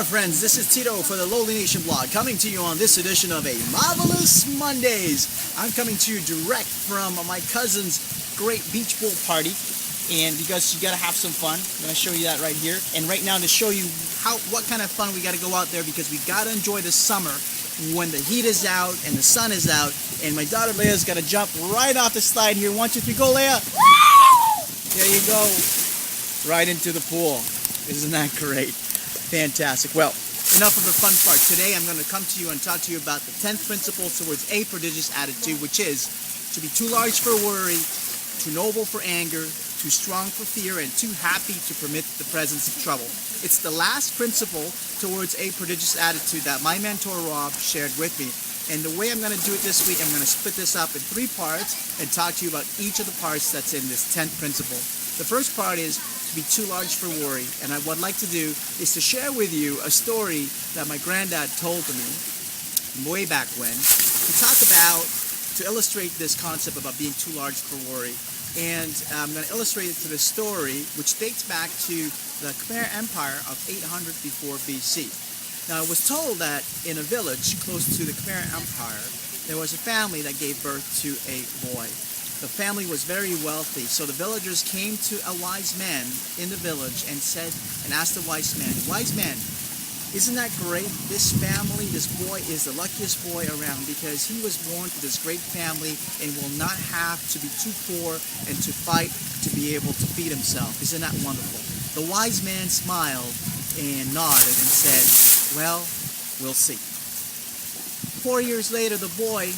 friends, this is Tito for the LoliNation blog, coming to you on this edition of a Marvellous Mondays. I'm coming to you direct from my cousin's great beach pool party, and because you gotta have some fun, I'm gonna show you that right here. And right now to show you what kind of fun we gotta go out there, because we gotta enjoy the summer when the heat is out and the sun is out. And my daughter Leia's gotta jump right off the slide here. 1, 2, 3, go, Leia! There you go, right into the pool. Isn't that great? Fantastic. Well, enough of the fun part. Today I'm going to come to you and talk to you about the 10th principle towards a prodigious attitude, which is to be too large for worry, too noble for anger, too strong for fear, and too happy to permit the presence of trouble. It's the last principle towards a prodigious attitude that my mentor Rob shared with me. And the way I'm going to do it this week, I'm going to split this up in 3 parts and talk to you about each of the parts that's in this 10th principle. The first part is to be too large for worry, and what I'd like to do is to share with you a story that my granddad told to me way back when, to illustrate this concept about being too large for worry. And I'm going to illustrate it to the story, which dates back to the Khmer Empire of 800 before BC. Now, it was told that in a village close to the Khmer Empire, there was a family that gave birth to a boy. The family was very wealthy, so the villagers came to a wise man in the village and asked the wise man, "Wise man, isn't that great? This family, this boy is the luckiest boy around, because he was born to this great family and will not have to be too poor and to fight to be able to feed himself. Isn't that wonderful?" The wise man smiled and nodded and said, "Well, we'll see." 4 years later, the boy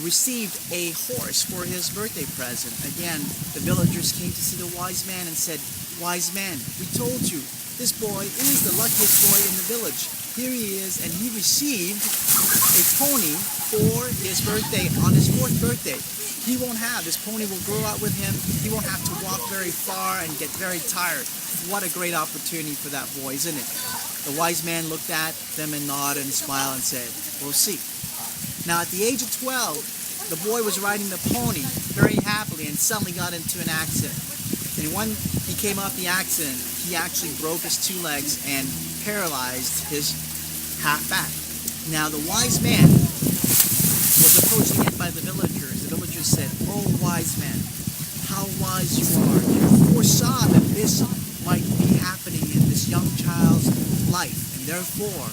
received a horse for his birthday present. Again, the villagers came to see the wise man and said, "Wise man, we told you, this boy is the luckiest boy in the village. Here he is, and he received a pony for his birthday on his 4th birthday. He won't have, this pony will grow out with him. He won't have to walk very far and get very tired. What a great opportunity for that boy, isn't it?" The wise man looked at them and nodded and smiled and said, "We'll see." Now, at the age of 12, the boy was riding the pony very happily and suddenly got into an accident. And when he came off the accident, he actually broke his 2 legs and paralyzed his half back. Now, the wise man was approached again by the villagers. The villagers said, "Oh, wise man, how wise you are. You foresaw that this might be happening in this young child's life, and therefore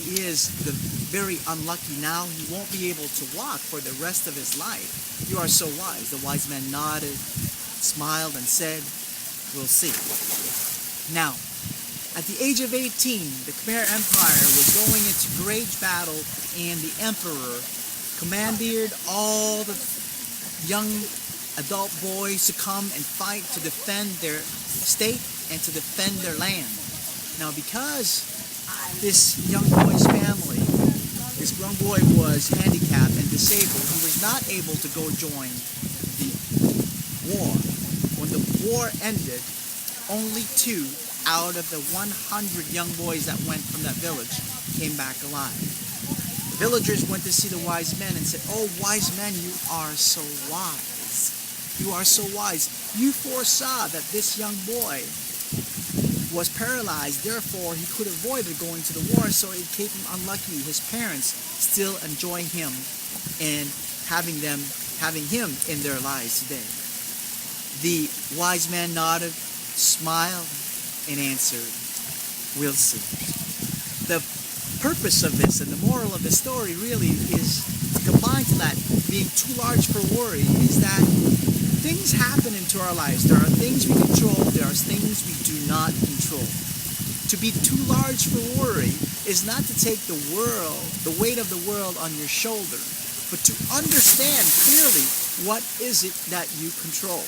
he is very unlucky. Now he won't be able to walk for the rest of his life. You are so wise." The wise man nodded, smiled, and said, "We'll see." Now, at the age of 18, the Khmer Empire was going into great battle, and the emperor commanded all the young adult boys to come and fight to defend their state and to defend their land. Now, because this young boy's family, this young boy was handicapped and disabled, he was not able to go join the war. When the war ended, only 2 out of the 100 young boys that went from that village came back alive. The villagers went to see the wise men and said, "Oh, wise man, you are so wise. You are so wise. You foresaw that this young boy was paralyzed, therefore he could avoid going to the war, so it kept him unlucky. His parents still enjoy him and having him in their lives today." The wise man nodded, smiled, and answered, "We'll see." The purpose of this and the moral of the story really is combined to that being too large for worry, is that things happen into our lives. There are things we control, there are things we do not control. To be too large for worry is not to take the weight of the world on your shoulder, but to understand clearly what is it that you control.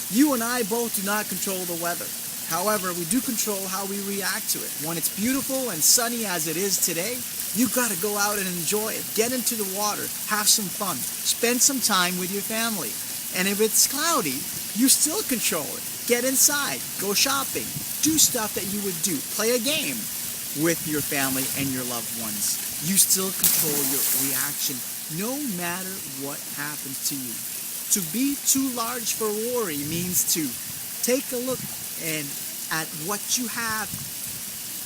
You and I both do not control the weather. However, we do control how we react to it. When it's beautiful and sunny as it is today, you got to go out and enjoy it. Get into the water, have some fun, spend some time with your family. And if it's cloudy, you still control it. Get inside, go shopping, do stuff that you would do. Play a game with your family and your loved ones. You still control your reaction no matter what happens to you. To be too large for worry means to take a look at what you have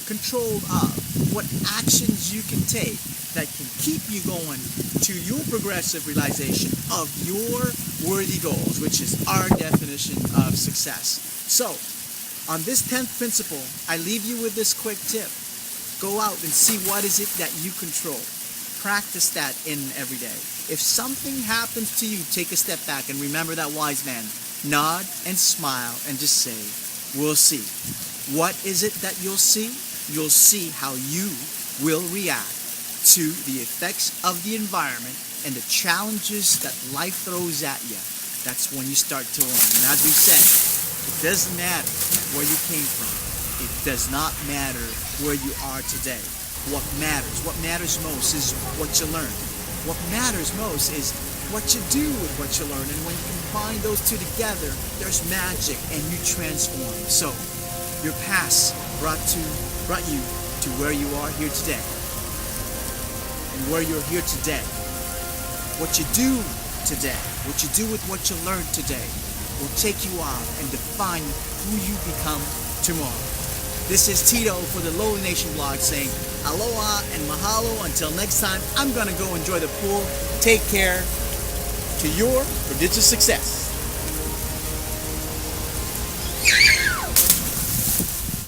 control of, what actions you can take that can keep you going to your progressive realization of your worthy goals, which is our definition of success. So, on this 10th principle, I leave you with this quick tip. Go out and see what is it that you control. Practice that in every day. If something happens to you, take a step back and remember that wise man. Nod and smile and just say, we'll see. What is it that you'll see? You'll see how you will react to the effects of the environment and the challenges that life throws at you. That's when you start to learn. And as we said, it doesn't matter where you came from. It does not matter where you are today. What matters most is what you learn. What matters most is what you do with what you learn. And when you combine those two together, there's magic and you transform. So, your past brought you to where you are here today. And where you're here today. What you do today, what you do with what you learned today, will take you off and define who you become tomorrow. This is Tito for the LoliNation blog saying aloha and mahalo. Until next time, I'm going to go enjoy the pool. Take care. To your prodigious success.